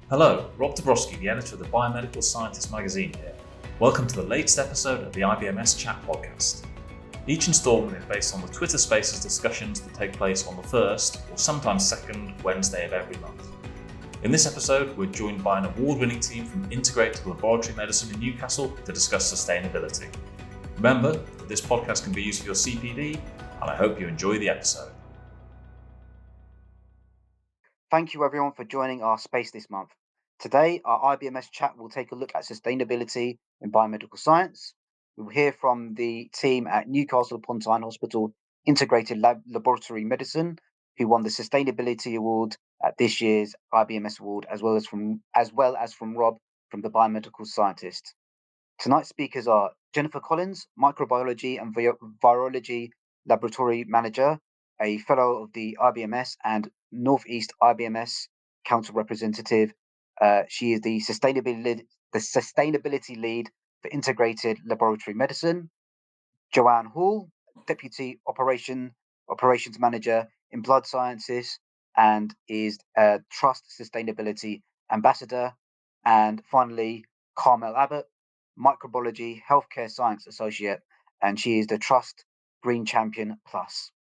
Hello, Rob Dabrowski, the editor of the Biomedical Scientist magazine here. Welcome to the latest episode of the IBMS Chat podcast. Each instalment is based on the Twitter Spaces discussions that take place on the first, or sometimes second, Wednesday of every month. In this episode, we're joined by an award-winning team from Integrated Laboratory Medicine in Newcastle to discuss sustainability. Remember that this podcast can be used for your CPD, and I hope you enjoy the episode. Thank you everyone for joining our space this month. Today, our IBMS chat will take a look at sustainability in biomedical science. We will hear from the team at Newcastle upon Tyne Hospital Integrated Laboratory Medicine, who won the Sustainability Award at this year's IBMS Award, as well as from Rob from the Biomedical Scientist. Tonight's speakers are Jennifer Collins, Microbiology and Virology Laboratory Manager, a Fellow of the IBMS and Northeast IBMS Council Representative. She is the sustainability lead for Integrated Laboratory Medicine. Joanne Hall, Deputy Operations Manager in Blood Sciences and is a Trust Sustainability Ambassador. And finally, Carmel Abbott, Microbiology Healthcare Science Associate, and she is the Trust Green Champion Plus.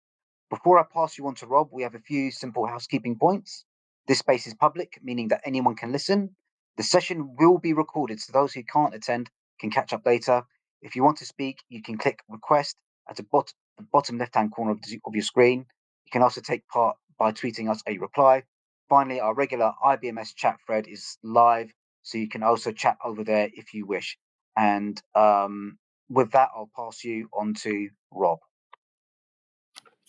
Before I pass you on to Rob, we have a few simple housekeeping points. This space is public, meaning that anyone can listen. The session will be recorded, so those who can't attend can catch up later. If you want to speak, you can click request at the bottom left-hand corner of your screen. You can also take part by tweeting us a reply. Finally, our regular IBMS chat thread is live, so you can also chat over there if you wish. And with that, I'll pass you on to Rob.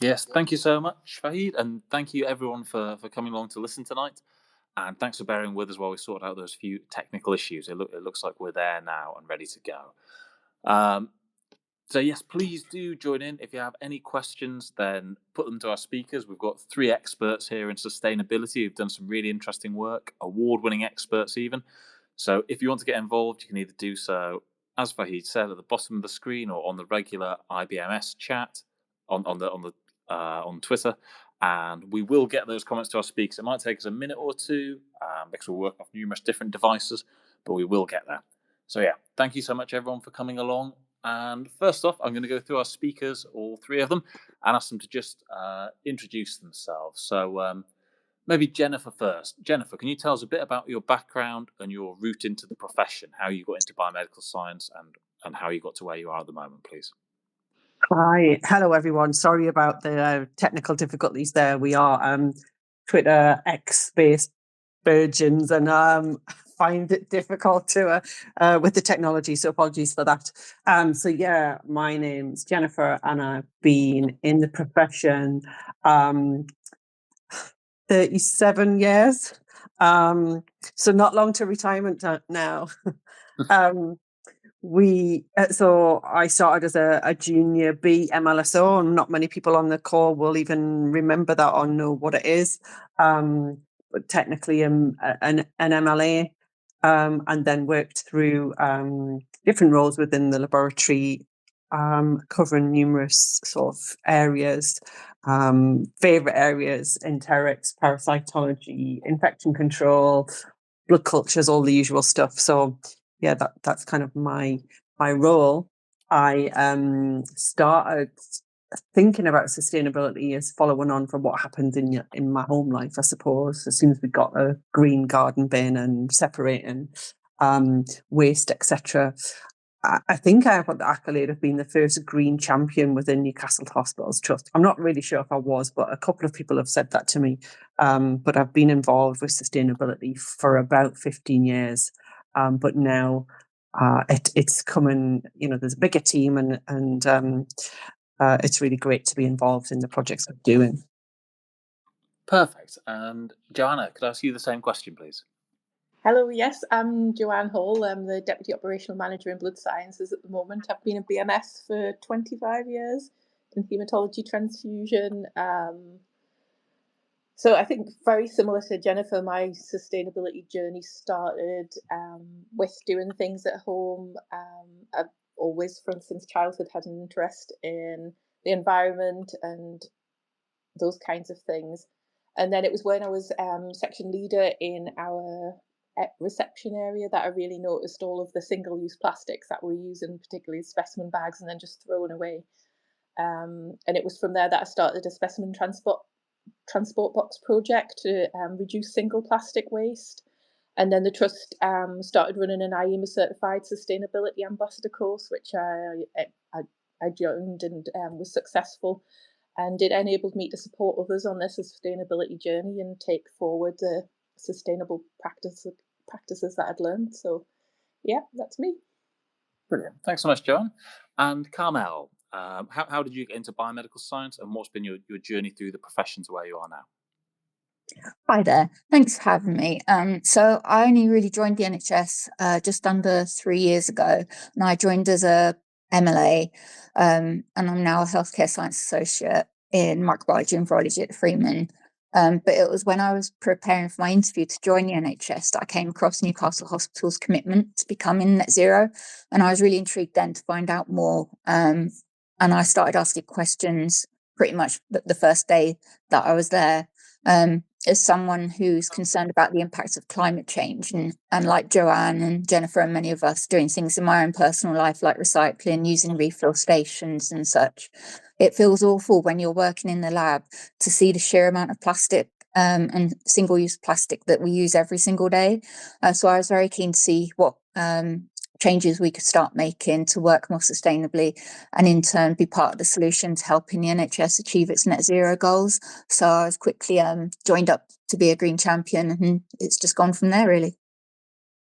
Yes, thank you so much, Fahid, and thank you everyone for coming along to listen tonight. And thanks for bearing with us while we sort out those few technical issues. It looks like we're there now and ready to go. So yes, please do join in. If you have any questions, then put them to our speakers. We've got 3 experts here in sustainability who've done some really interesting work, award-winning experts even. So if you want to get involved, you can either do so, as Fahid said, at the bottom of the screen or on the regular IBMS chat on Twitter, and we will get those comments to our speakers. It might take us a minute or two because we'll work off numerous different devices, but we will get there. So yeah, thank you so much everyone for coming along. And first off, I'm going to go through our speakers, all 3 of them, and ask them to just introduce themselves. So maybe Jennifer first. Jennifer, can you tell us a bit about your background and your route into the profession, how you got into biomedical science and how you got to where you are at the moment, please? Hi, hello everyone. Sorry about the technical difficulties there. We are Twitter X-based virgins and find it difficult to with the technology, so apologies for that. So yeah, my name's Jennifer and I've been in the profession 37 years. So not long to retirement now. So I started as a junior B MLSO, and not many people on the call will even remember that or know what it is. But technically an MLA, and then worked through different roles within the laboratory, covering numerous sort of areas. Favorite areas: enterics, parasitology, infection control, blood cultures, all the usual stuff. So yeah, that's kind of my role. I started thinking about sustainability as following on from what happened in my home life, I suppose. As soon as we got a green garden bin and separating waste, etc. I think I got the accolade of being the first green champion within Newcastle Hospitals Trust. I'm not really sure if I was, but a couple of people have said that to me. But I've been involved with sustainability for about 15 years. But now it's coming, there's a bigger team and it's really great to be involved in the projects I'm doing. Perfect. And Joanna, could I ask you the same question, please? Hello, yes, I'm Joanne Hall. I'm the Deputy Operational Manager in Blood Sciences at the moment. I've been in BMS for 25 years in haematology transfusion. So I think very similar to Jennifer, my sustainability journey started with doing things at home. I've always, since childhood, had an interest in the environment and those kinds of things. And then it was when I was section leader in our reception area that I really noticed all of the single-use plastics that we're using, particularly specimen bags, and then just thrown away. And it was from there that I started a specimen transport box project to reduce single plastic waste. And then the trust started running an IBMS certified sustainability ambassador course, which I joined and was successful. And it enabled me to support others on their sustainability journey and take forward the sustainable practices that I'd learned. So, yeah, that's me. Brilliant. Thanks so much, Joanne. And Carmel, how did you get into biomedical science, and what's been your journey through the profession to where you are now? Hi there. Thanks for having me. So I only really joined the NHS just under 3 years ago, and I joined as a MLA, and I'm now a healthcare science associate in microbiology and virology at Freeman. But it was when I was preparing for my interview to join the NHS that I came across Newcastle Hospital's commitment to becoming net zero, and I was really intrigued then to find out more. And I started asking questions pretty much the first day that I was there. As someone who's concerned about the impacts of climate change, and like Joanne and Jennifer and many of us doing things in my own personal life like recycling, using refill stations and such, it feels awful when you're working in the lab to see the sheer amount of plastic and single-use plastic that we use every single day. So I was very keen to see what changes we could start making to work more sustainably, and in turn be part of the solution to helping the NHS achieve its net zero goals. So I was quickly joined up to be a green champion, and it's just gone from there, really.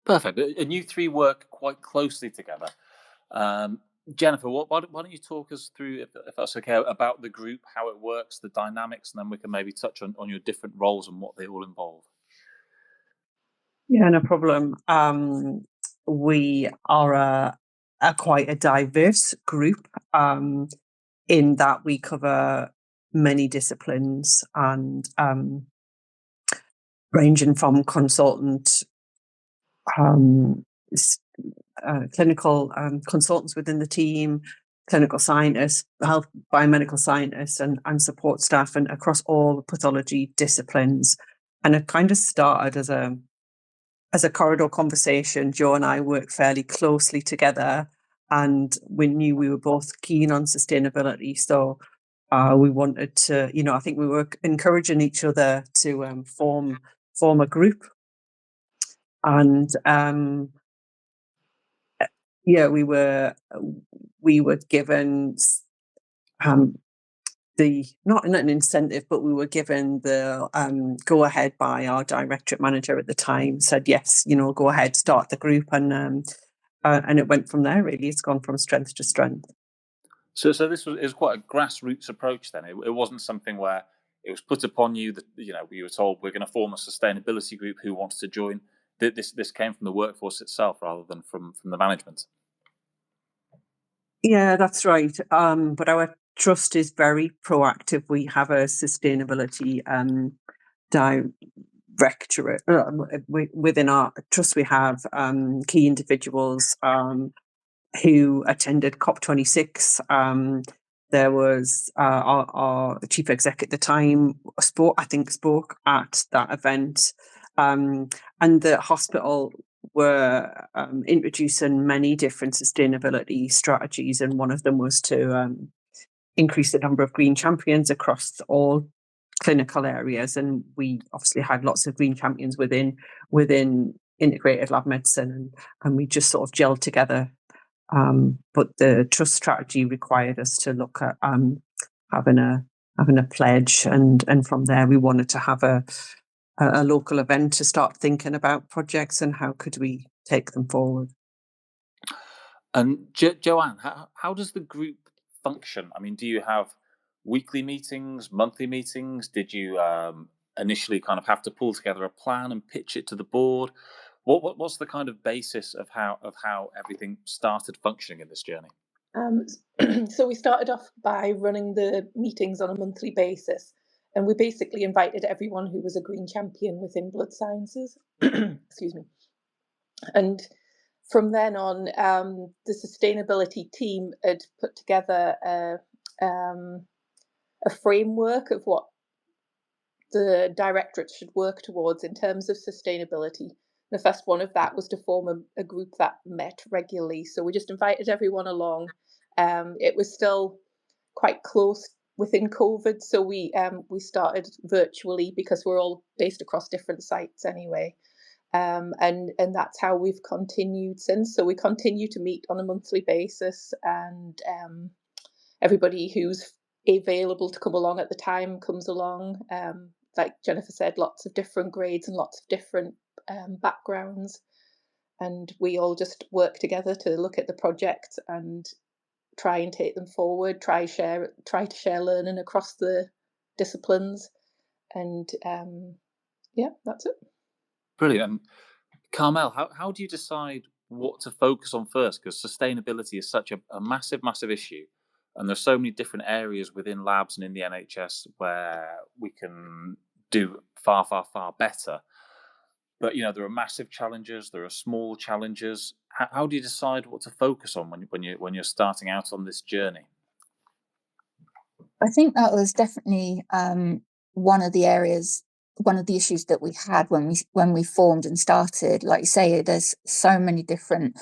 Perfect. And you three work quite closely together. Jennifer, why don't you talk us through, if that's okay, about the group, how it works, the dynamics, and then we can maybe touch on your different roles and what they all involve. Yeah, no problem. We are quite a diverse group in that we cover many disciplines, and ranging from consultant, clinical consultants within the team, clinical scientists, health biomedical scientists, and support staff, and across all the pathology disciplines. And it kind of started as a corridor conversation. Joe and I work fairly closely together, and we knew we were both keen on sustainability. So we wanted to, I think we were encouraging each other to form a group. And we were given the not an incentive, but we were given the go ahead by our directorate manager at the time. Said yes, go ahead, start the group, and it went from there. Really, it's gone from strength to strength. So this was quite a grassroots approach then. It wasn't something where it was put upon you that you were told we're going to form a sustainability group, who wants to join. This came from the workforce itself rather than from the management. Yeah, that's right. But our trust is very proactive. We have a sustainability directorate. Within our trust, we have key individuals who attended COP26. There was our chief exec at the time spoke at that event, and the hospital were introducing many different sustainability strategies, and one of them was to increase the number of green champions across all clinical areas. And we obviously had lots of green champions within integrated lab medicine, and we just sort of gelled together. But the trust strategy required us to look at having a pledge, and from there we wanted to have a local event to start thinking about projects and how could we take them forward. And Joanne, how does the group function? I mean, do you have weekly meetings, monthly meetings? Did you initially kind of have to pull together a plan and pitch it to the board? What's the kind of basis of how everything started functioning in this journey? So we started off by running the meetings on a monthly basis, and we basically invited everyone who was a green champion within blood sciences. Excuse me. And from then on, the sustainability team had put together a framework of what the directorate should work towards in terms of sustainability. The first one of that was to form a group that met regularly. So we just invited everyone along. It was still quite close within COVID, so we started virtually because we're all based across different sites anyway. And that's how we've continued since. So we continue to meet on a monthly basis, and everybody who's available to come along at the time comes along. Like Jennifer said, lots of different grades and lots of different backgrounds, and we all just work together to look at the project and try and take them forward. Try to share learning across the disciplines, and yeah, that's it. Brilliant. And Carmel, how do you decide what to focus on first? Because sustainability is such a massive, massive issue. And there's so many different areas within labs and in the NHS where we can do far, far, far better. But, there are massive challenges. There are small challenges. How do you decide what to focus on when you're starting out on this journey? I think that was definitely one of the issues that we had when we formed and started. Like you say, there's so many different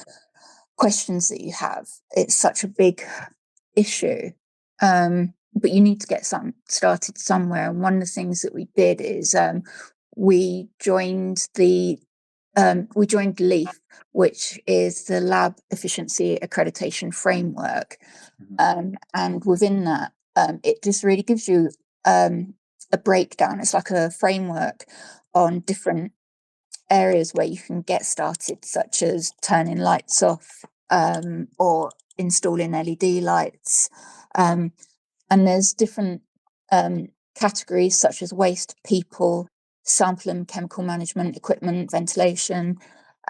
questions that you have. It's such a big issue, but you need to get started somewhere. And one of the things that we did is we joined LEAF, which is the Lab Efficiency Accreditation Framework, and within that, it just really gives you a breakdown. It's like a framework on different areas where you can get started, such as turning lights off or installing LED lights. And there's different categories such as waste, people, sample and chemical management, equipment, ventilation,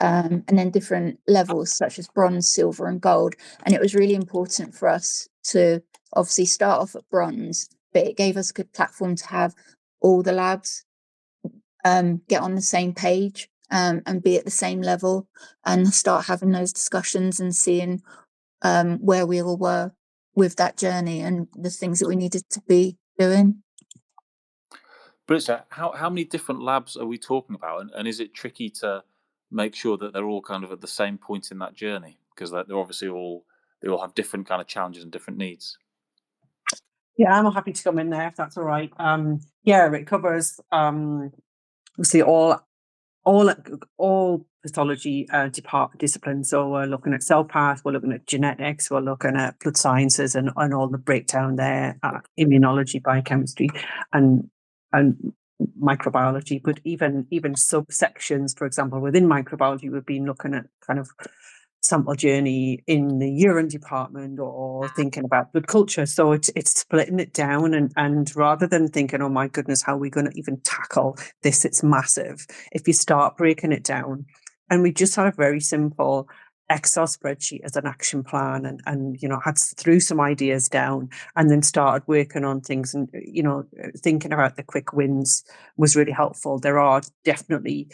and then different levels such as bronze, silver and gold. And it was really important for us to obviously start off at bronze, but it gave us a good platform to have all the labs get on the same page and be at the same level and start having those discussions and seeing where we all were with that journey and the things that we needed to be doing. Brilliant. How many different labs are we talking about? And is it tricky to make sure that they're all kind of at the same point in that journey? Because they're obviously they all have different kind of challenges and different needs. Yeah, I'm happy to come in there if that's all right. Yeah, it covers obviously all pathology disciplines. So we're looking at cell path, we're looking at genetics, we're looking at blood sciences and all the breakdown there, immunology, biochemistry, and microbiology. But even subsections, for example, within microbiology, we've been looking at kind of sample journey in the urine department or thinking about blood culture. So it's splitting it down and rather than thinking, oh my goodness, how are we going to even tackle this? It's massive. If you start breaking it down, and we just had a very simple Excel spreadsheet as an action plan and had threw some ideas down and then started working on things and, thinking about the quick wins was really helpful. There are definitely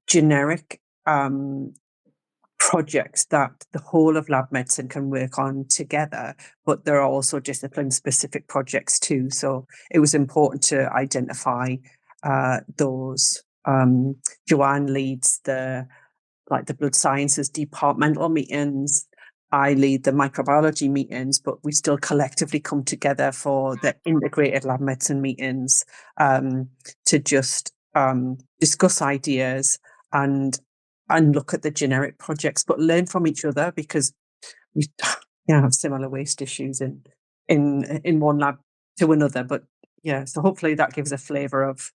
generic projects that the whole of lab medicine can work on together, but there are also discipline-specific projects too. So it was important to identify those. Joanne leads the blood sciences departmental meetings. I lead the microbiology meetings, but we still collectively come together for the integrated lab medicine meetings to just discuss ideas and look at the generic projects, but learn from each other because we have similar waste issues in one lab to another. But yeah, so hopefully that gives a flavour of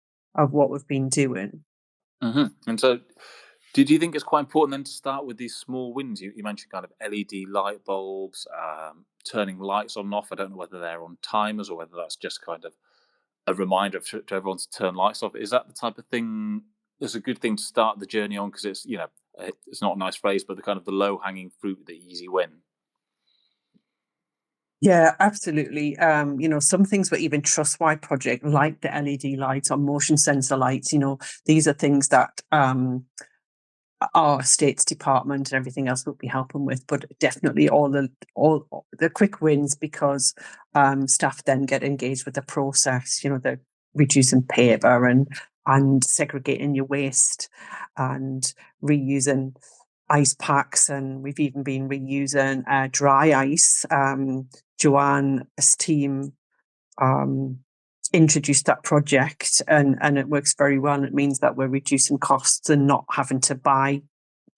what we've been doing. Mm-hmm. And so, did you think it's quite important then to start with these small wins? You mentioned kind of LED light bulbs, turning lights on and off. I don't know whether they're on timers or whether that's just kind of a reminder to everyone to turn lights off. Is that the type of thing that's a good thing to start the journey on? Because it's, it's not a nice phrase, but the kind of the low-hanging fruit, the easy win. Yeah, absolutely. Some things were even trust-wide project, like the LED lights or motion sensor lights. These are things that our estates department and everything else will be helping with, but definitely all the quick wins because staff then get engaged with the process. reducing paper and segregating your waste and reusing ice packs, and we've even been reusing dry ice. Joanne's team introduced that project, and it works very well. It means that we're reducing costs and not having to buy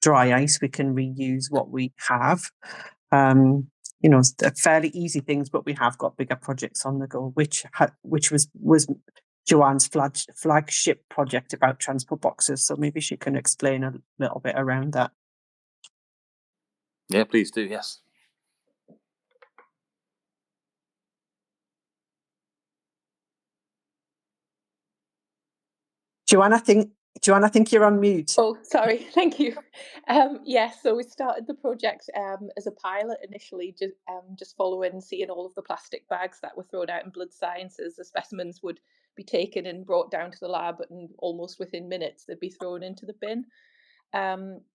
dry ice. We can reuse what we have. They're fairly easy things, but we have got bigger projects on the go, which was Joanne's flagship project about transport boxes. So maybe she can explain a little bit around that. Yeah, please do. Yes. Joanne, I think you're on mute. Oh, sorry. Thank you. Yes, so we started the project as a pilot initially, just following seeing all of the plastic bags that were thrown out in blood sciences. The specimens would be taken and brought down to the lab, and almost within minutes they'd be thrown into the bin.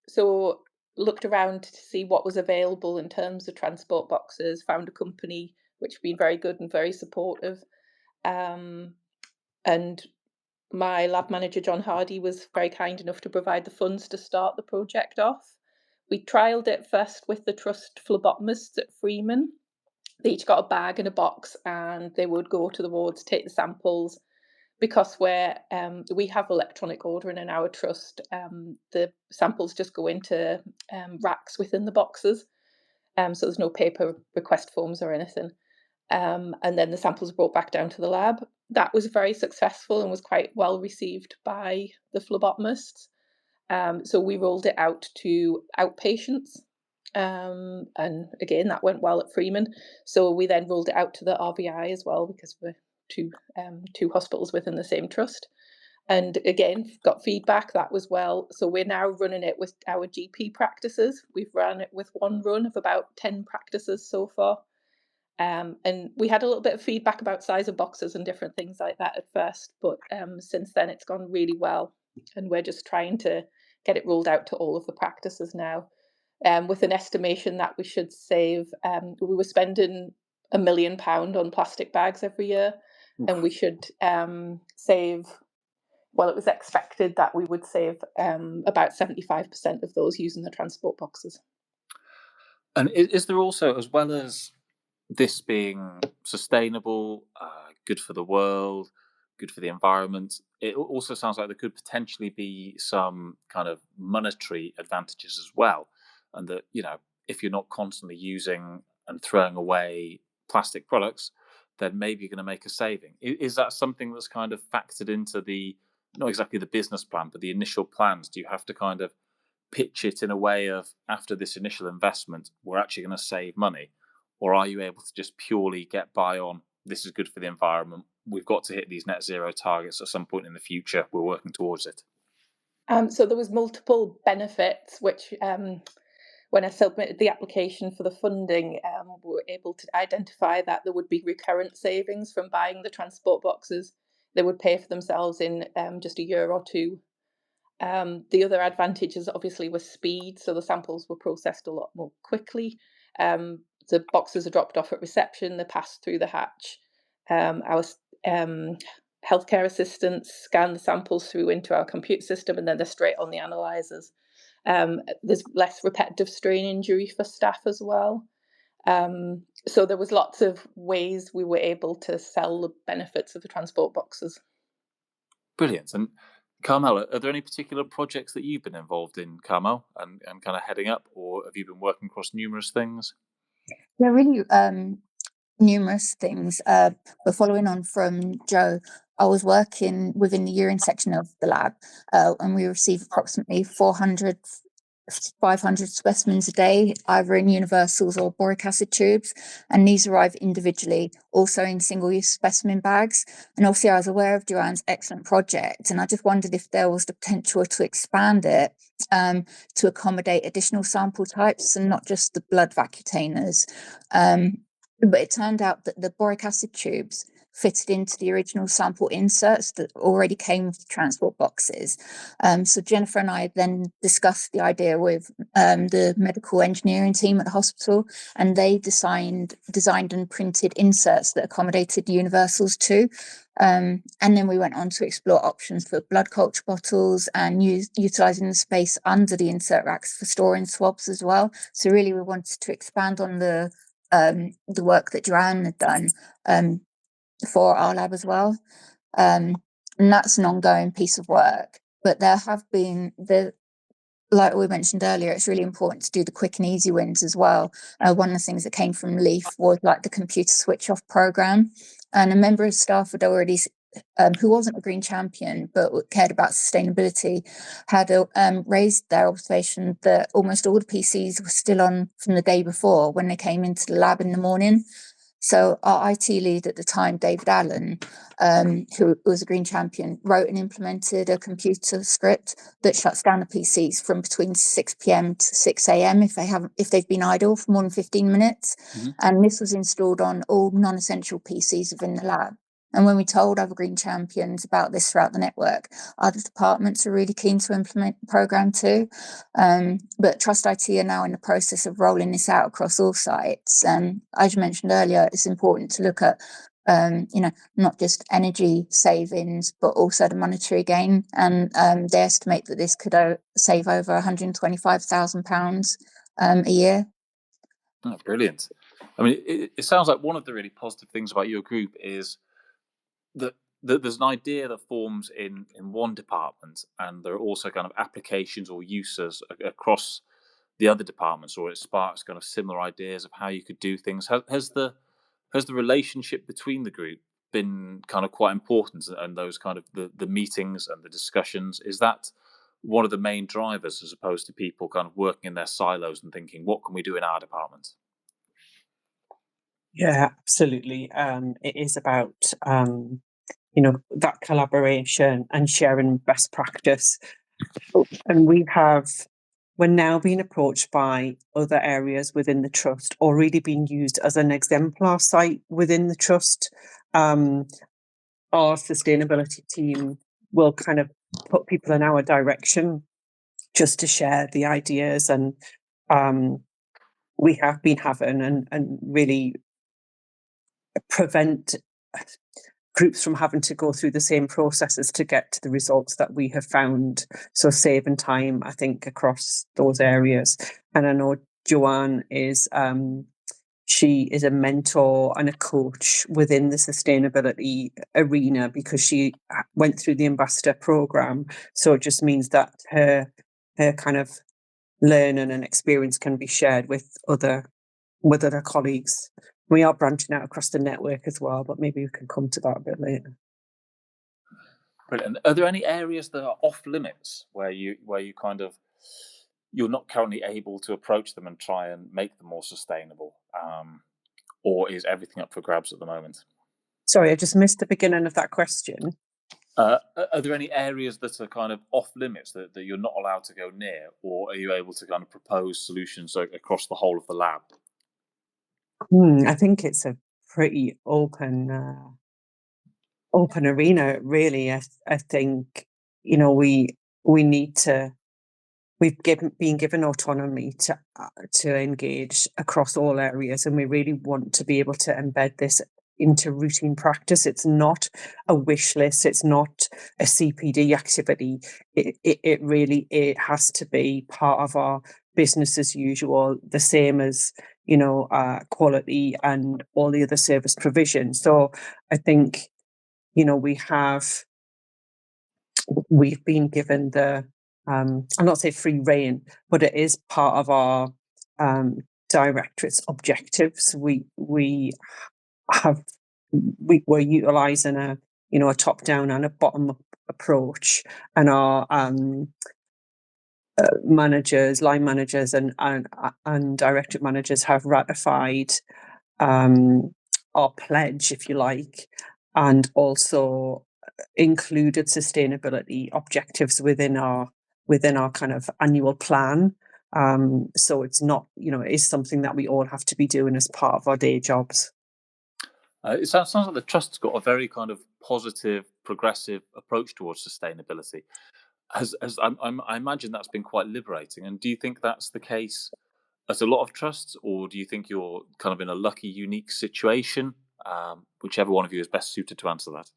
So looked around to see what was available in terms of transport boxes, found a company which had been very good and very supportive. And my lab manager, John Hardy, was very kind enough to provide the funds to start the project off. We trialled it first with the trust phlebotomists at Freeman. They each got a bag and a box, and they would go to the wards, take the samples. Because we have electronic ordering in our trust, the samples just go into racks within the boxes. So there's no paper request forms or anything. And then the samples are brought back down to the lab. That was very successful and was quite well received by the phlebotomists. So we rolled it out to outpatients. And again, that went well at Freeman. So we then rolled it out to the RVI as well, because we're two hospitals within the same trust. And again, got feedback that was well. So we're now running it with our GP practices. We've run it with one run of about 10 practices so far. And we had a little bit of feedback about size of boxes and different things like that at first, but since then it's gone really well, and we're just trying to get it rolled out to all of the practices now, with an estimation that we should save. We were spending £1 million on plastic bags every year, and we should save. Well, it was expected that we would save about 75% of those using the transport boxes. And is there also, as well as this being sustainable, good for the world, good for the environment, it also sounds like there could potentially be some kind of monetary advantages as well. And that, if you're not constantly using and throwing away plastic products, then maybe you're going to make a saving. Is that something that's kind of factored into not exactly the business plan, but the initial plans? Do you have to kind of pitch it in a way of, after this initial investment, we're actually going to save money? Or are you able to just purely get by on, this is good for the environment, we've got to hit these net zero targets at some point in the future, we're working towards it? So there was multiple benefits, which when I submitted the application for the funding, we were able to identify that there would be recurrent savings from buying the transport boxes. They would pay for themselves in just a year or two. The other advantages obviously were speed, so the samples were processed a lot more quickly. The boxes are dropped off at reception, they're passed through the hatch. Our healthcare assistants scan the samples through into our computer system, and then they're straight on the analyzers. There's less repetitive strain injury for staff as well. So there was lots of ways we were able to sell the benefits of the transport boxes. Brilliant. And Carmel, are there any particular projects that you've been involved in, Carmel, and kind of heading up, or have you been working across numerous things? Yeah, really numerous things. But following on from Joe, I was working within the urine section of the lab, and we receive approximately 500 specimens a day, either in universals or boric acid tubes, and these arrive individually, also in single-use specimen bags. And obviously I was aware of Joanne's excellent project, and I just wondered if there was the potential to expand it to accommodate additional sample types and not just the blood vacuolators. But it turned out that the boric acid tubes, fitted into the original sample inserts that already came with the transport boxes. So Jennifer and I then discussed the idea with the medical engineering team at the hospital, and they designed and printed inserts that accommodated universals too. And then we went on to explore options for blood culture bottles and utilising the space under the insert racks for storing swabs as well. So really we wanted to expand on the work that Joanne had done for our lab as well. And that's an ongoing piece of work. But there have been, like we mentioned earlier, it's really important to do the quick and easy wins as well. One of the things that came from LEAF was like the computer switch off program. And a member of staff had already, who wasn't a green champion, but cared about sustainability, had raised their observation that almost all the PCs were still on from the day before when they came into the lab in the morning. So our IT lead at the time, David Allen, who was a green champion, wrote and implemented a computer script that shuts down the PCs from between 6 p.m. to 6 a.m. if they've been idle for more than 15 minutes. Mm-hmm. And this was installed on all non-essential PCs within the lab. And when we told other green champions about this throughout the network, other departments are really keen to implement the program too. But Trust IT are now in the process of rolling this out across all sites. As you mentioned earlier, it's important to look at, not just energy savings, but also the monetary gain. And they estimate that this could save over £125,000 a year. Oh, brilliant. I mean, it sounds like one of the really positive things about your group is that there's an idea that forms in one department, and there are also kind of applications or uses across the other departments, or it sparks kind of similar ideas of how you could do things. Has the relationship between the group been kind of quite important, and those kind of the meetings and the discussions? Is that one of the main drivers, as opposed to people kind of working in their silos and thinking, what can we do in our department? Yeah, absolutely. It is about that collaboration and sharing best practice. And we're now being approached by other areas within the trust, or really being used as an exemplar site within the trust. Our sustainability team will kind of put people in our direction just to share the ideas, and we have been having and really prevent groups from having to go through the same processes to get to the results that we have found. So saving time, I think, across those areas. And I know Joanne is, she is a mentor and a coach within the sustainability arena because she went through the ambassador program. So it just means that her kind of learning and experience can be shared with other colleagues. We are branching out across the network as well, but maybe we can come to that a bit later. Brilliant. Are there any areas that are off limits where you kind of, you're not currently able to approach them and try and make them more sustainable, or is everything up for grabs at the moment? Sorry, I just missed the beginning of that question. Are there any areas that are kind of off limits that you're not allowed to go near, or are you able to kind of propose solutions across the whole of the lab? I think it's a pretty open arena, really. I think we need to. We've been given autonomy to engage across all areas, and we really want to be able to embed this into routine practice. It's not a wish list. It's not a CPD activity. It really has to be part of our business as usual, the same as quality and all the other service provision. So I think we've been given the I'll not say free rein, but it is part of our directorate's objectives. We're utilising a top down and a bottom up approach, and our managers, line managers, and directorate managers have ratified our pledge, if you like, and also included sustainability objectives within our kind of annual plan. So it's not, it is something that we all have to be doing as part of our day jobs. It sounds like the trust's got a very kind of positive, progressive approach towards sustainability. I imagine that's been quite liberating. And do you think that's the case at a lot of trusts, or do you think you're kind of in a lucky, unique situation? Whichever one of you is best suited to answer that.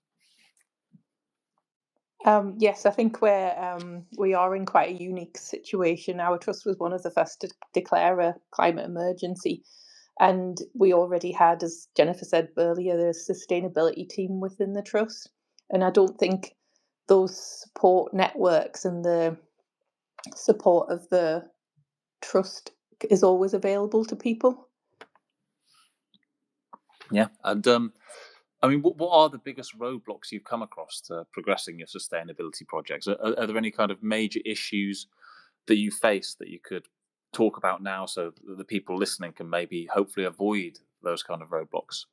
Yes, I think we are in quite a unique situation. Our trust was one of the first to declare a climate emergency, and we already had, as Jennifer said earlier, the sustainability team within the trust. And I don't think those support networks and the support of the trust is always available to people. Yeah, and I mean, what are the biggest roadblocks you've come across to progressing your sustainability projects? Are there any kind of major issues that you face that you could talk about now, so that the people listening can maybe hopefully avoid those kind of roadblocks?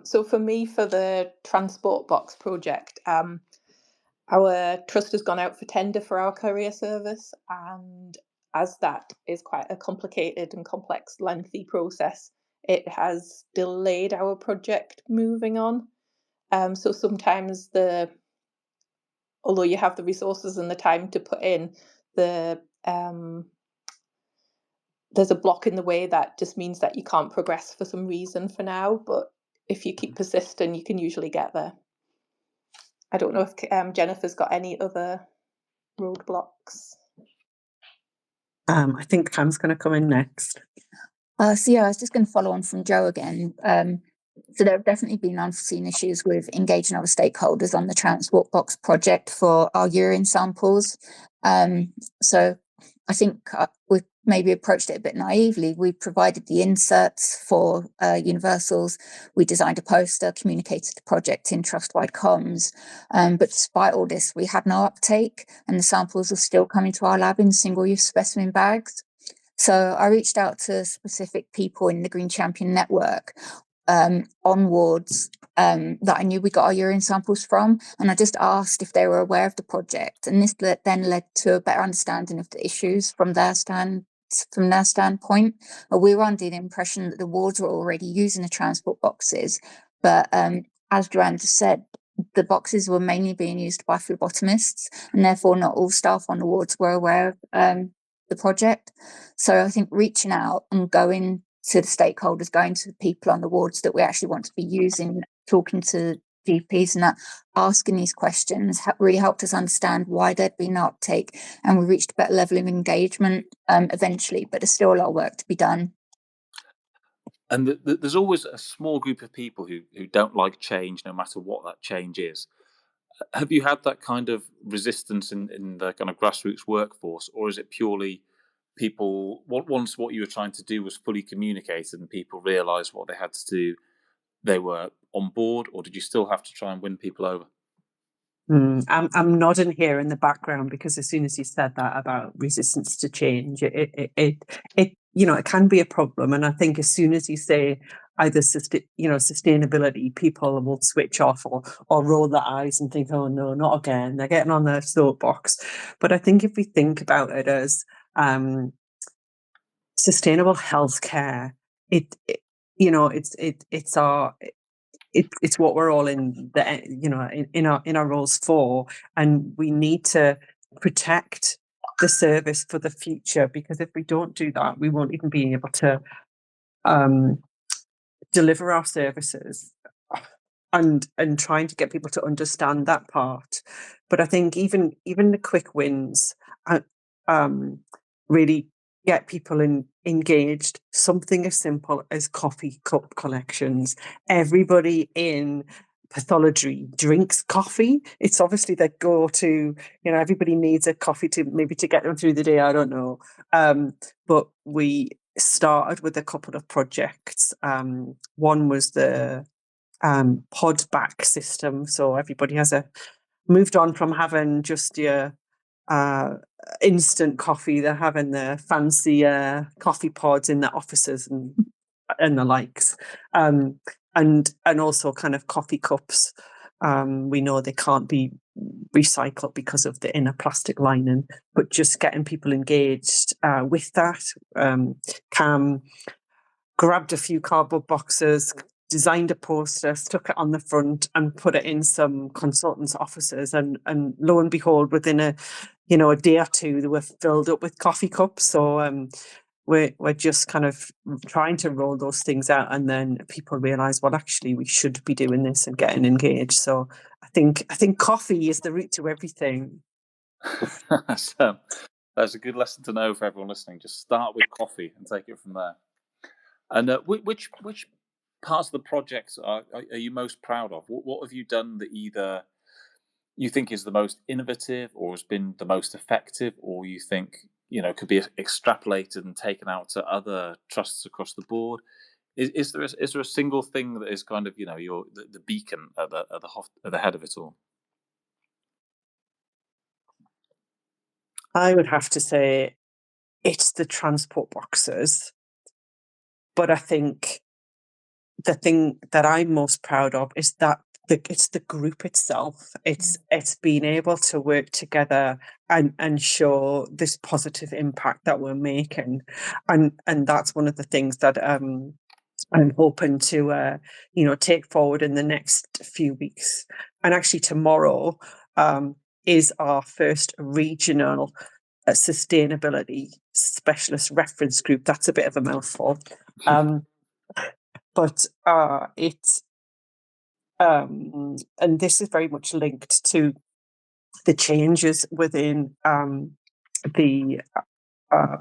So for me, for the transport box project, our trust has gone out for tender for our courier service, and as that is quite a complicated and complex, lengthy process, it has delayed our project moving on. So sometimes although you have the resources and the time to put in, there's a block in the way that just means that you can't progress for some reason for now. But if you keep persisting, you can usually get there. I don't know if Jennifer's got any other roadblocks. I think Cam's going to come in next. So yeah, I was just going to follow on from Joe again. So there have definitely been unforeseen issues with engaging other stakeholders on the transport box project for our urine samples. So I think we've maybe approached it a bit naively. We provided the inserts for universals. We designed a poster, communicated the project in trust-wide comms. But despite all this, we had no uptake, and the samples are still coming to our lab in single-use specimen bags. So I reached out to specific people in the Green Champion network on wards that I knew we got our urine samples from, and I just asked if they were aware of the project, and this then led to a better understanding of the issues from their standpoint. We were under the impression that the wards were already using the transport boxes, but as Joanne just said, the boxes were mainly being used by phlebotomists, and therefore not all staff on the wards were aware of the project. So I think reaching out and going to the stakeholders, going to the people on the wards that we actually want to be using, talking to GPs and that, asking these questions really helped us understand why there'd been no uptake, and we reached a better level of engagement eventually, but there's still a lot of work to be done. And there's always a small group of people who don't like change, no matter what that change is. Have you had that kind of resistance in the kind of grassroots workforce, or is it purely people, once what you were trying to do was fully communicated and people realised what they had to do, they were on board, or did you still have to try and win people over? I'm nodding here in the background because as soon as you said that about resistance to change, it can be a problem, and I think as soon as you say either sustainability, people will switch off or roll their eyes and think, oh no, not again. They're getting on their soapbox. But I think if we think about it as sustainable healthcare, it's what we're all in our roles for, and we need to protect the service for the future, because if we don't do that, we won't even be able to deliver our services, and trying to get people to understand that part. But I think even the quick wins really get people engaged. Something as simple as coffee cup collections. Everybody in pathology drinks coffee. It's obviously their go-to. Everybody needs a coffee to get them through the day. I don't know. But we started with a couple of projects. One was the pod back system. So everybody moved on from having just your instant coffee. They're having the fancy coffee pods in their offices and the likes, and also kind of coffee cups. We know they can't be recycled because of the inner plastic lining, but just getting people engaged with that. Cam grabbed a few cardboard boxes, designed a poster, stuck it on the front, and put it in some consultants' offices. And lo and behold, within a day or two, they were filled up with coffee cups. So we're just kind of trying to roll those things out, and then people realise, well, actually, we should be doing this and getting engaged. So I think coffee is the route to everything. That's a good lesson to know for everyone listening. Just start with coffee and take it from there. And which parts of the projects are you most proud of? What have you done that either you think is the most innovative, or has been the most effective, or you think could be extrapolated and taken out to other trusts across the board? Is there a single thing that is kind of the beacon at the head of it all? I would have to say it's the transport boxes, but I think the thing that I'm most proud of is that it's the group itself. It's being able to work together and show this positive impact that we're making, and that's one of the things that I'm hoping to take forward in the next few weeks. And actually tomorrow is our first regional sustainability specialist reference group. That's a bit of a mouthful. But it's and this is very much linked to the changes within the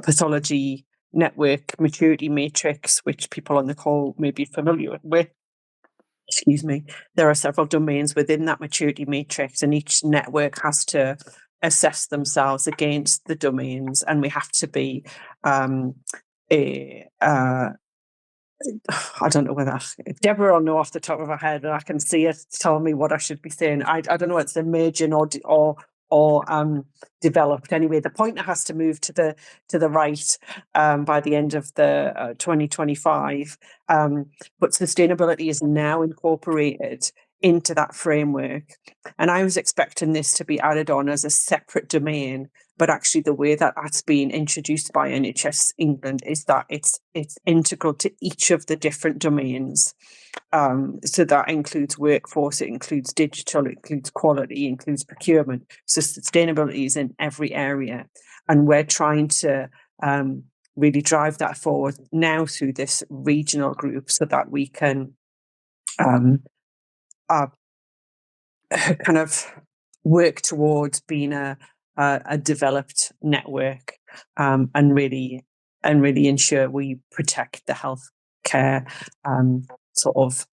pathology network maturity matrix, which people on the call may be familiar with. Excuse me. There are several domains within that maturity matrix, and each network has to assess themselves against the domains, and we have to be I don't know whether Deborah will know off the top of her head, and I can see it telling me what I should be saying. I don't know. It's emerging or developed. Anyway, the pointer has to move to the right by the end of the 2025. But sustainability is now incorporated into that framework, and I was expecting this to be added on as a separate domain. But actually, the way that that's been introduced by NHS England is that it's integral to each of the different domains. So that includes workforce, it includes digital, it includes quality, it includes procurement. So sustainability is in every area. And we're trying to really drive that forward now through this regional group so that we can kind of work towards being a developed network, and really ensure we protect the healthcare sort of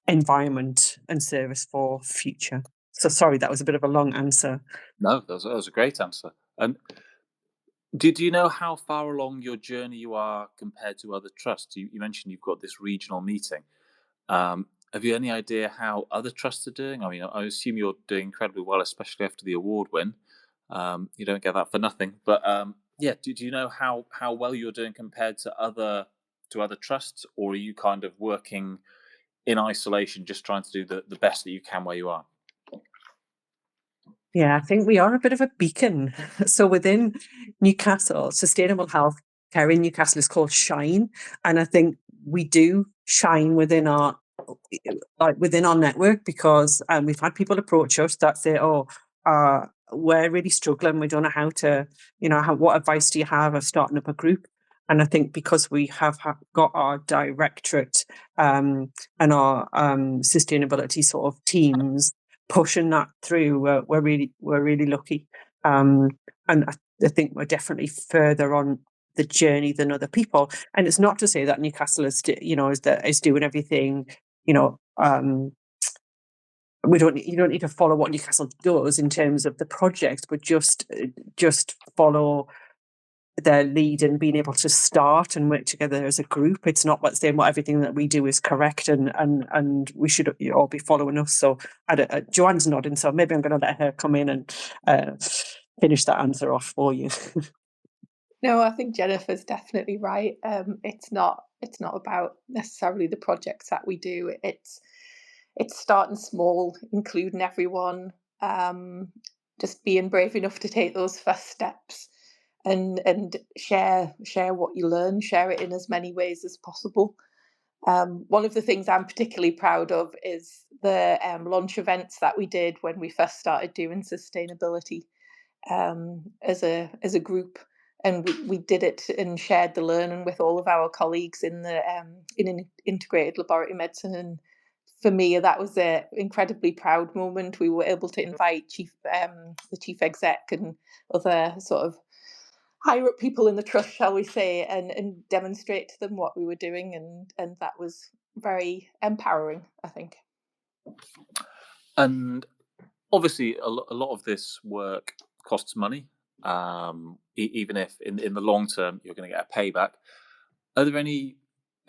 environment and service for future. So sorry, that was a bit of a long answer. No, that was a great answer. And do you know how far along your journey you are compared to other trusts? You mentioned you've got this regional meeting. Have you any idea how other trusts are doing? I mean, I assume you're doing incredibly well, especially after the award win. You don't get that for nothing. But yeah, do you know how well you're doing compared to other trusts, or are you kind of working in isolation, just trying to do the best that you can where you are? Yeah, I think we are a bit of a beacon. So within Newcastle, sustainable health care in Newcastle is called Shine, and I think we do shine within our network because we've had people approach us that say, "Oh, we're really struggling. We don't know how to, what advice do you have of starting up a group?" And I think because we have got our directorate and our sustainability sort of teams pushing that through, we're really lucky. And I think we're definitely further on the journey than other people. And it's not to say that Newcastle is doing everything. You don't need to follow what Newcastle does in terms of the projects, but just follow their lead and being able to start and work together as a group. It's not about saying what everything that we do is correct and we should all be following us. So Joanne's nodding, so maybe I'm going to let her come in and finish that answer off for you. No, I think Jennifer's definitely right. It's not about necessarily the projects that we do. It's starting small, including everyone, just being brave enough to take those first steps. and share what you learn, share it in as many ways as possible. One of the things I'm particularly proud of is the launch events that we did when we first started doing sustainability as a group, and we did it and shared the learning with all of our colleagues in an integrated laboratory medicine. And for me, that was an incredibly proud moment. We were able to invite the chief exec and other sort of higher up people in the trust, shall we say, and demonstrate to them what we were doing, and that was very empowering, I think. And obviously, a lot of this work costs money, even if in the long term you're going to get a payback. Are there any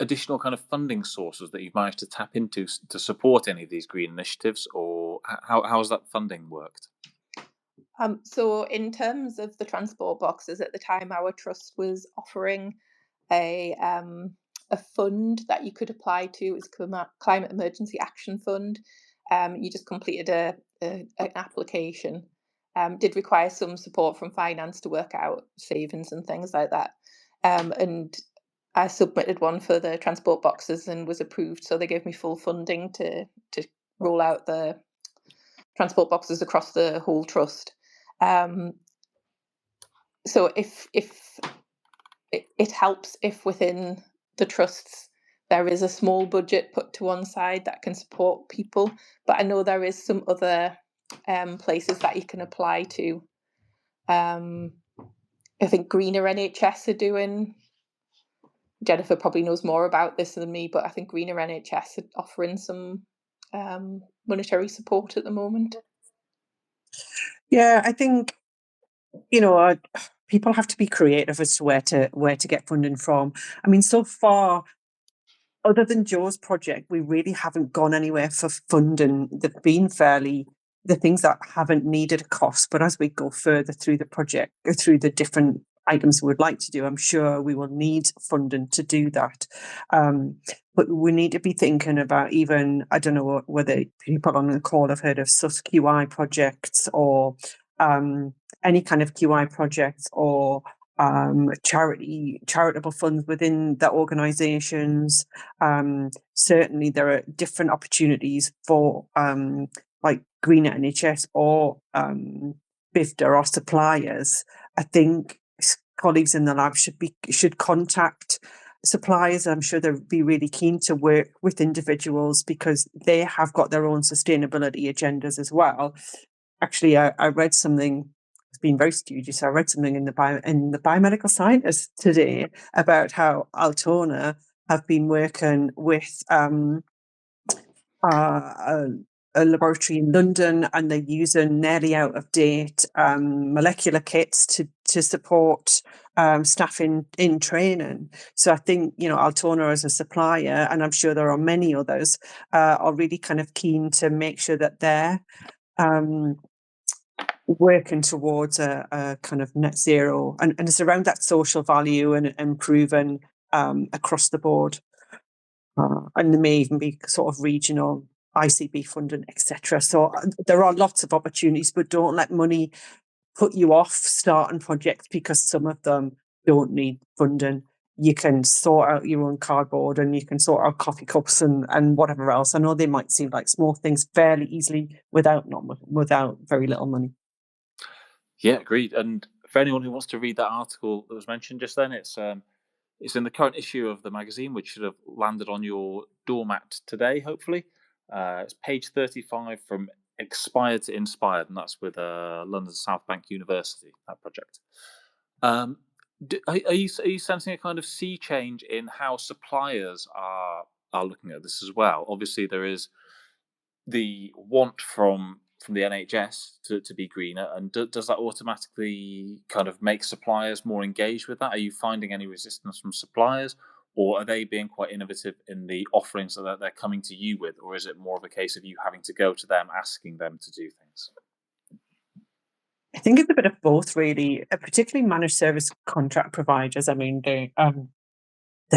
additional kind of funding sources that you've managed to tap into to support any of these green initiatives, or how has that funding worked? So in terms of the transport boxes, at the time our trust was offering a fund that you could apply to. It was Climate Emergency Action Fund. You just completed an application. Did require some support from finance to work out savings and things like that. And I submitted one for the transport boxes and was approved. So they gave me full funding to roll out the transport boxes across the whole trust. So if it helps if within the trusts there is a small budget put to one side that can support people, but I know there is some other places that you can apply to. I think Greener NHS are doing. Jennifer probably knows more about this than me, but I think Greener NHS are offering some monetary support at the moment. Yeah, I think, people have to be creative as to where to get funding from. I mean, so far, other than Joe's project, we really haven't gone anywhere for funding. They've been the things that haven't needed a cost. But as we go further through the project, through the different items we would like to do, I'm sure we will need funding to do that. But we need to be thinking about even, I don't know whether people on the call have heard of SUS QI projects or any kind of QI projects or charitable funds within the organisations. Certainly, there are different opportunities for like Greener NHS or BIFTA or suppliers. I think colleagues in the lab should contact suppliers. I'm sure they'll be really keen to work with individuals because they have got their own sustainability agendas as well. Actually, I read something. It's been very studious. I read something in the Biomedical Science today about how Altona have been working with a laboratory in London, and they're using nearly out of date molecular kits to support staff in training. So I think, Altona as a supplier, and I'm sure there are many others, are really kind of keen to make sure that they're working towards a kind of net zero, and it's around that social value and improving across the board. And there may even be sort of regional ICB funding, etc. So there are lots of opportunities, but don't let money put you off starting projects because some of them don't need funding. You can sort out your own cardboard and you can sort out coffee cups and whatever else. I know they might seem like small things fairly easily without very little money. Yeah, agreed. And for anyone who wants to read that article that was mentioned just then, it's in the current issue of the magazine, which should have landed on your doormat today, hopefully. It's page 35 from Expired to Inspired, and that's with London South Bank University, that project. Are you sensing a kind of sea change in how suppliers are looking at this as well? Obviously, there is the want from the NHS to be greener, and does that automatically kind of make suppliers more engaged with that? Are you finding any resistance from suppliers, or are they being quite innovative in the offerings that they're coming to you with, or is it more of a case of you having to go to them, asking them to do things? I think it's a bit of both, really, particularly managed service contract providers. I mean, they're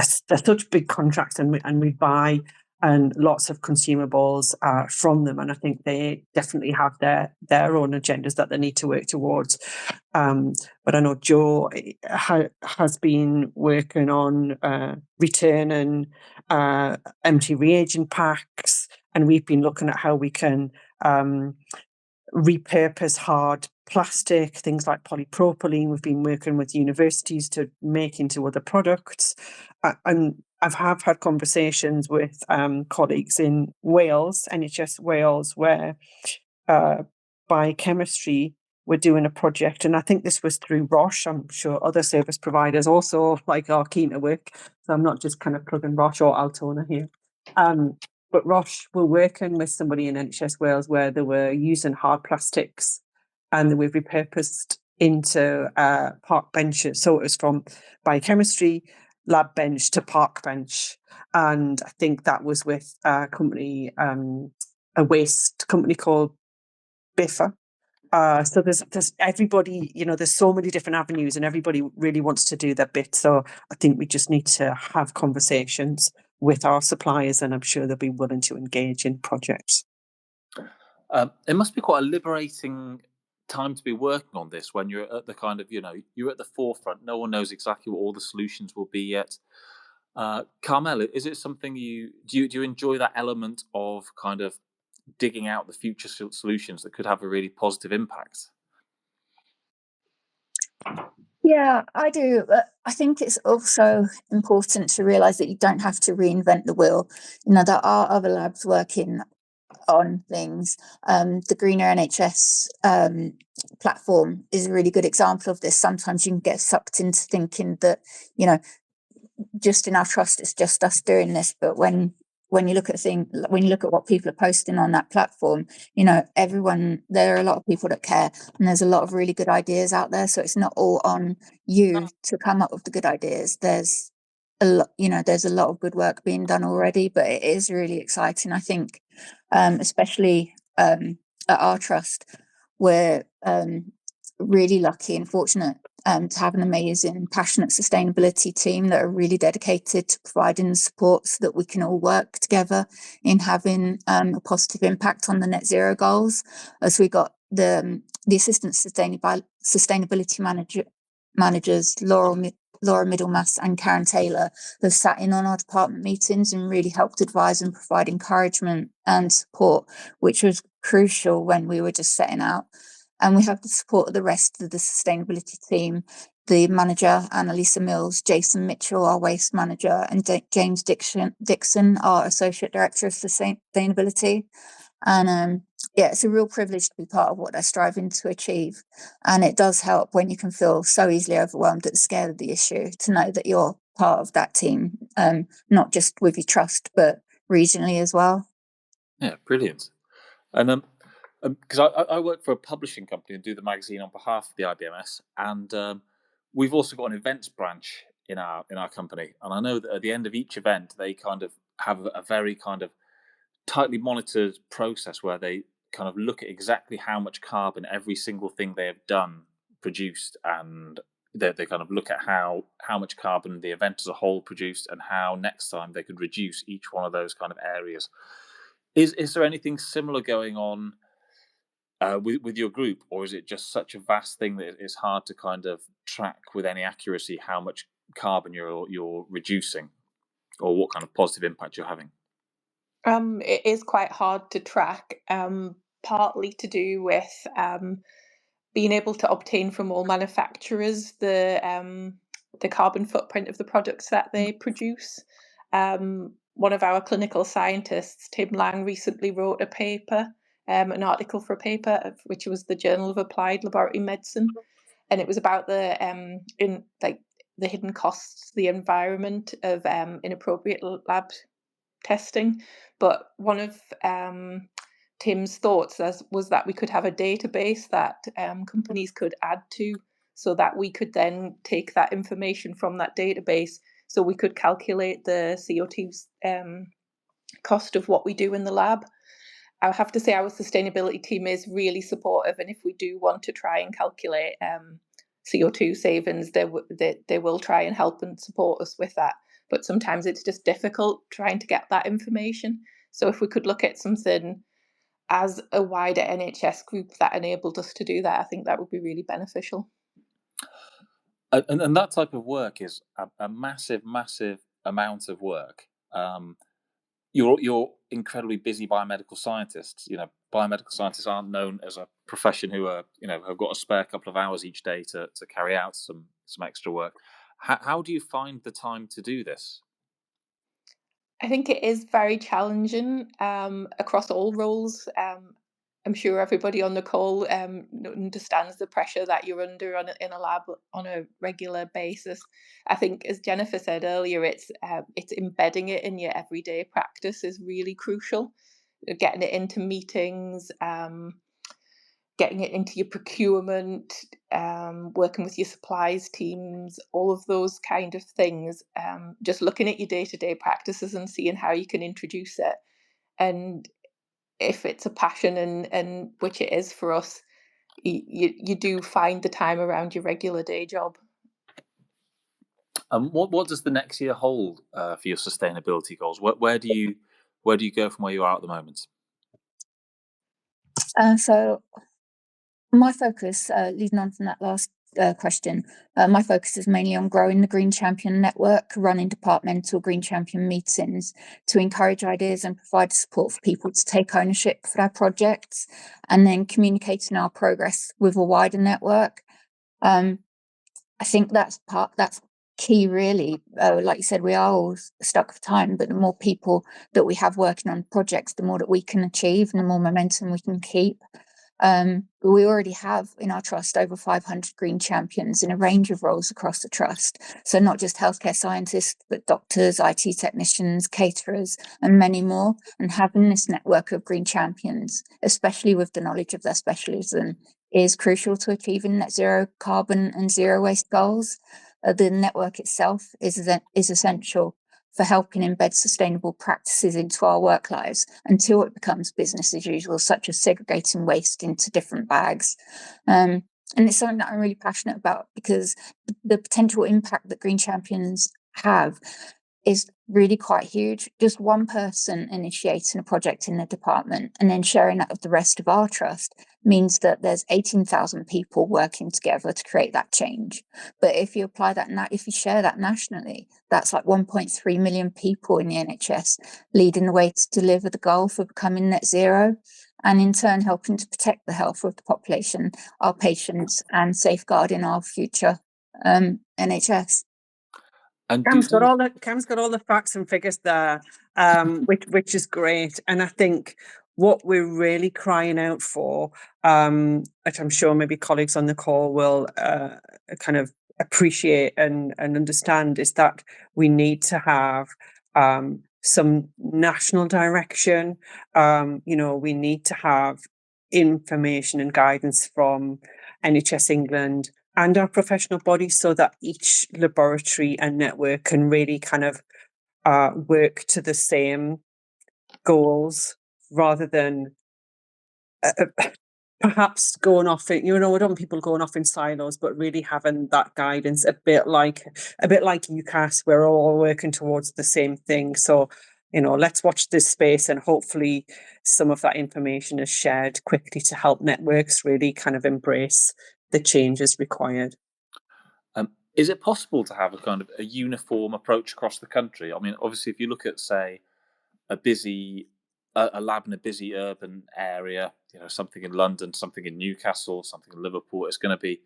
such big contracts, and we buy and lots of consumables from them. And I think they definitely have their own agendas that they need to work towards. But I know Jo has been working on returning empty reagent packs, and we've been looking at how we can repurpose hard plastic, things like polypropylene. We've been working with universities to make into other products. And have had conversations with colleagues in Wales, NHS Wales, where biochemistry were doing a project, and I think this was through Roche. I'm sure other service providers also are keen to work. So I'm not just kind of plugging Roche or Altona here. But Roche were working with somebody in NHS Wales where they were using hard plastics and they were repurposed into park benches. So it was from biochemistry lab bench to park bench. And I think that was with a company, a waste company called Biffa. So there's everybody, there's so many different avenues and everybody really wants to do their bit. So I think we just need to have conversations with our suppliers, and I'm sure they'll be willing to engage in projects. It must be quite a liberating time to be working on this when you're at the kind of, you're at the forefront. No one knows exactly what all the solutions will be yet. Carmel, is it something do you enjoy that element of kind of digging out the future solutions that could have a really positive impact? Yeah, I do. I think it's also important to realise that you don't have to reinvent the wheel. There are other labs working on things. The Greener NHS platform is a really good example of this. Sometimes you can get sucked into thinking that, just in our trust, it's just us doing this. But when you look at what people are posting on that platform, there are a lot of people that care, and there's a lot of really good ideas out there. So it's not all on you to come up with the good ideas. There's a lot of good work being done already, but it is really exciting. I think, especially at our trust, we're really lucky and fortunate to have an amazing, passionate sustainability team that are really dedicated to providing the support so that we can all work together in having a positive impact on the net zero goals. As we got the assistant sustainability managers, Laura Middlemass and Karen Taylor, have sat in on our department meetings and really helped advise and provide encouragement and support, which was crucial when we were just setting out. And we have the support of the rest of the sustainability team, the manager, Annalisa Mills, Jason Mitchell, our waste manager, and James Dixon, our associate director of sustainability. And it's a real privilege to be part of what they're striving to achieve. And it does help when you can feel so easily overwhelmed at the scale of the issue to know that you're part of that team, not just with your trust, but regionally as well. Yeah, brilliant. And because I work for a publishing company and do the magazine on behalf of the IBMS, and we've also got an events branch in our company. And I know that at the end of each event, they kind of have a very kind of tightly monitored process where they kind of look at exactly how much carbon every single thing they have done produced, and they kind of look at how much carbon the event as a whole produced, and how next time they could reduce each one of those kind of areas. Is there anything similar going on with your group, or is it just such a vast thing that it's hard to kind of track with any accuracy how much carbon you're reducing, or what kind of positive impact you're having? It is quite hard to track, partly to do with being able to obtain from all manufacturers the carbon footprint of the products that they produce. One of our clinical scientists, Tim Lang, recently wrote a paper, an article for a paper, which was the Journal of Applied Laboratory Medicine, and it was about the hidden costs to the environment of inappropriate lab testing. But one of Tim's thoughts was that we could have a database that companies could add to, so that we could then take that information from that database, so we could calculate the CO2 cost of what we do in the lab. I have to say our sustainability team is really supportive, and if we do want to try and calculate CO2 savings, they will try and help and support us with that. but sometimes it's just difficult trying to get that information. So if we could look at something as a wider NHS group that enabled us to do that, I think that would be really beneficial. And that type of work is a massive, massive amount of work. You're incredibly busy biomedical scientists. Biomedical scientists aren't known as a profession who are, have got a spare couple of hours each day to carry out some extra work. How do you find the time to do this? I think it is very challenging across all roles. I'm sure everybody on the call understands the pressure that you're under in a lab on a regular basis. I think, as Jennifer said earlier, it's embedding it in your everyday practice is really crucial. Getting it into meetings, getting it into your procurement, working with your supplies teams, all of those kind of things. Just looking at your day-to-day practices and seeing how you can introduce it. And if it's a passion, and which it is for us, you do find the time around your regular day job. What does the next year hold for your sustainability goals? Where do you go from where you are at the moment? So my focus, leading on from that last question, my focus is mainly on growing the Green Champion network, running departmental Green Champion meetings to encourage ideas and provide support for people to take ownership for their projects, and then communicating our progress with a wider network. I think that's key, really. Like you said, we are all stuck for time, but the more people that we have working on projects, the more that we can achieve and the more momentum we can keep. We already have in our trust over 500 green champions in a range of roles across the trust. So not just healthcare scientists, but doctors, IT technicians, caterers, and many more. And having this network of green champions, especially with the knowledge of their specialism, is crucial to achieving net zero carbon and zero waste goals. The network itself is essential for helping embed sustainable practices into our work lives until it becomes business as usual, such as segregating waste into different bags. And it's something that I'm really passionate about, because the potential impact that Green Champions have is really quite huge. Just one person initiating a project in the department and then sharing that with the rest of our trust means that there's 18,000 people working together to create that change. But if you apply that, if you share that nationally, that's like 1.3 million people in the NHS leading the way to deliver the goal for becoming net zero, and in turn helping to protect the health of the population, our patients, and safeguarding our future NHS. And Cam's got all the facts and figures there, which is great. And I think what we're really crying out for, which I'm sure maybe colleagues on the call will kind of appreciate and understand, is that we need to have some national direction. We need to have information and guidance from NHS England and our professional bodies, so that each laboratory and network can really kind of work to the same goals, rather than perhaps going off in, we don't want people going off in silos, but really having that guidance, a bit like UCAS, we're all working towards the same thing. So, let's watch this space, and hopefully some of that information is shared quickly to help networks really kind of embrace the changes required. Is it possible to have a kind of a uniform approach across the country? I mean, obviously, if you look at, say, a lab in a busy urban area, something in London, something in Newcastle, something in Liverpool, it's going to be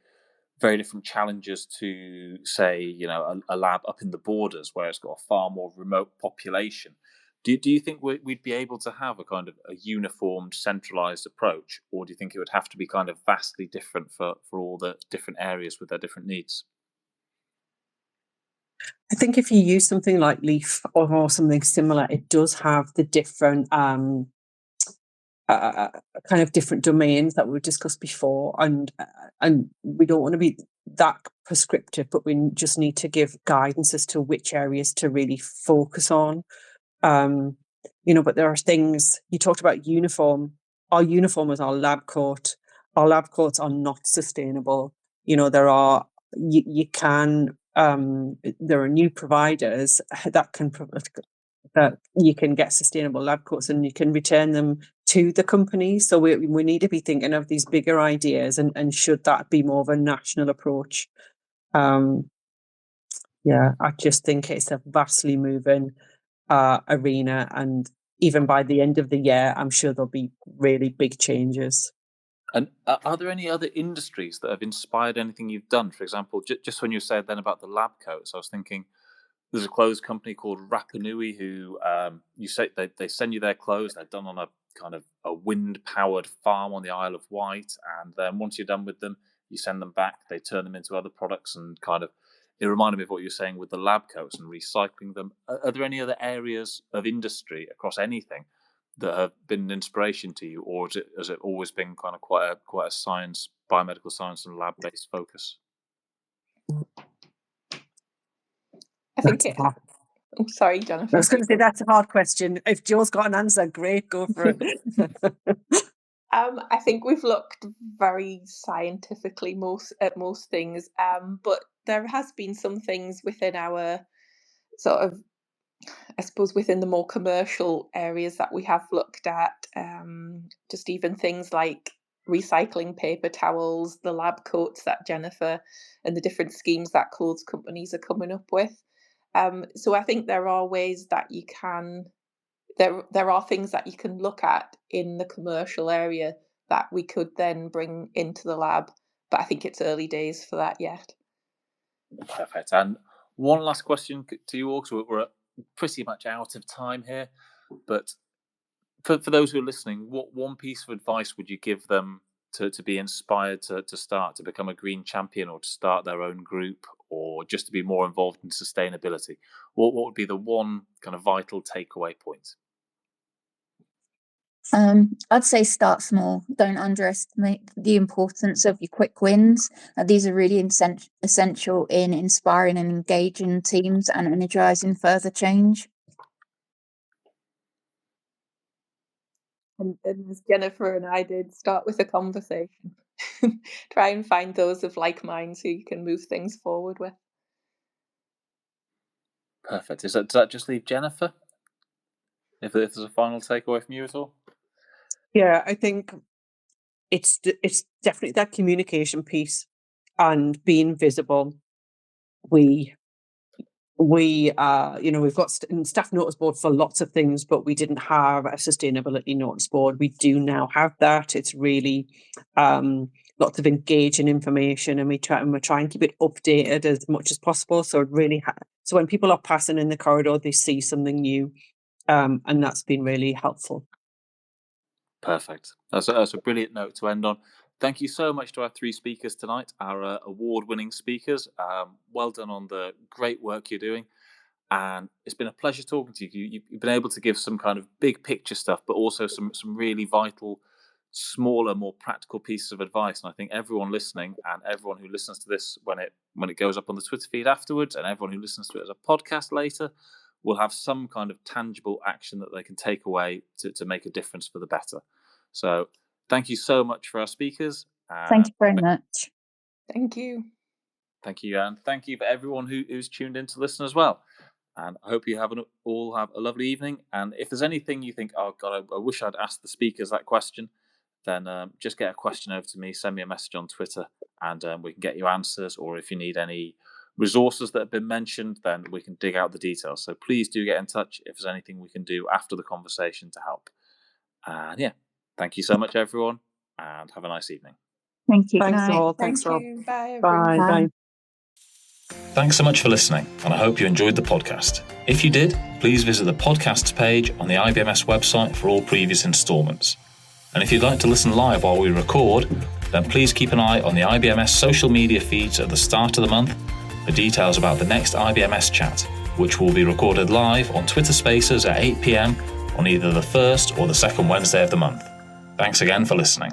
very different challenges to, say, a lab up in the borders where it's got a far more remote population. Do you think we'd be able to have a kind of a uniformed, centralized approach, or do you think it would have to be kind of vastly different for all the different areas with their different needs? I think if you use something like Leaf or something similar, it does have the different kind of different domains that we've discussed before, and we don't want to be that prescriptive, but we just need to give guidance as to which areas to really focus on. But there are things you talked about. Our uniform is our lab coat. Our lab coats are not sustainable. You can there are new providers that you can get sustainable lab coats and you can return them to the company. So we need to be thinking of these bigger ideas and should that be more of a national approach? I just think it's a vastly moving arena, and even by the end of the year, I'm sure there'll be really big changes. And are there any other industries that have inspired anything you've done? For example, just when you said then about the lab coats, I was thinking there's a clothes company called Rapa Nui who you say they send you their clothes. They're done on a kind of a wind-powered farm on the Isle of Wight, and then once you're done with them, you send them back. They turn them into other products, and kind of it reminded me of what you were saying with the lab coats and recycling them. Are there any other areas of industry across anything that have been an inspiration to you, or has it always been kind of quite a science, biomedical science and lab-based focus? I think I'm sorry, Jennifer. I was going to say that's a hard question. If Joe's got an answer, great, go for it. I think we've looked very scientifically at most things, but there has been some things within our sort of, I suppose, within the more commercial areas that we have looked at, just even things like recycling paper towels, the lab coats that Jennifer and the different schemes that clothes companies are coming up with. So I think there are ways that you can, there are things that you can look at in the commercial area that we could then bring into the lab. But I think it's early days for that yet. Perfect. And one last question to you all, because we're pretty much out of time here. But for those who are listening, what one piece of advice would you give them to be inspired to become a green champion, or to start their own group, or just to be more involved in sustainability? What would be the one kind of vital takeaway point? I'd say start small. Don't underestimate the importance of your quick wins. These are really essential in inspiring and engaging teams and energizing further change. And as Jennifer and I did, start with a conversation. Try and find those of like minds who you can move things forward with. Perfect. Does that just leave Jennifer? If there's a final takeaway from you at all? Yeah, I think it's definitely that communication piece and being visible. We've got staff notice board for lots of things, but we didn't have a sustainability notice board. We do now have that. It's really lots of engaging information, and we try and keep it updated as much as possible. So it really so when people are passing in the corridor, they see something new, and that's been really helpful. Perfect. That's a brilliant note to end on. Thank you so much to our three speakers tonight, our award-winning speakers. Well done on the great work you're doing. And it's been a pleasure talking to you. You've been able to give some kind of big picture stuff, but also some really vital, smaller, more practical pieces of advice. And I think everyone listening, and everyone who listens to this when it goes up on the Twitter feed afterwards, and everyone who listens to it as a podcast later, will have some kind of tangible action that they can take away to make a difference for the better. So thank you so much for our speakers. Thank you very much. Thank you. Thank you, and thank you for everyone who's tuned in to listen as well. And I hope you all have a lovely evening. And if there's anything you think, oh God, I wish I'd asked the speakers that question, then just get a question over to me, send me a message on Twitter, and we can get you answers. Or if you need any resources that have been mentioned, then we can dig out the details. So please do get in touch if there's anything we can do after the conversation to help. And yeah, thank you so much, everyone, and have a nice evening. Thank you. Thanks Night. all. Thanks, Thank Rob. you. Bye, everyone. Bye. Thanks so much for listening, and I hope you enjoyed the podcast. If you did, please visit the podcasts page on the IBMS website for all previous instalments. And if you'd like to listen live while we record, then please keep an eye on the IBMS social media feeds at the start of the month for details about the next IBMS chat, which will be recorded live on Twitter Spaces at 8 p.m. on either the first or the second Wednesday of the month. Thanks again for listening.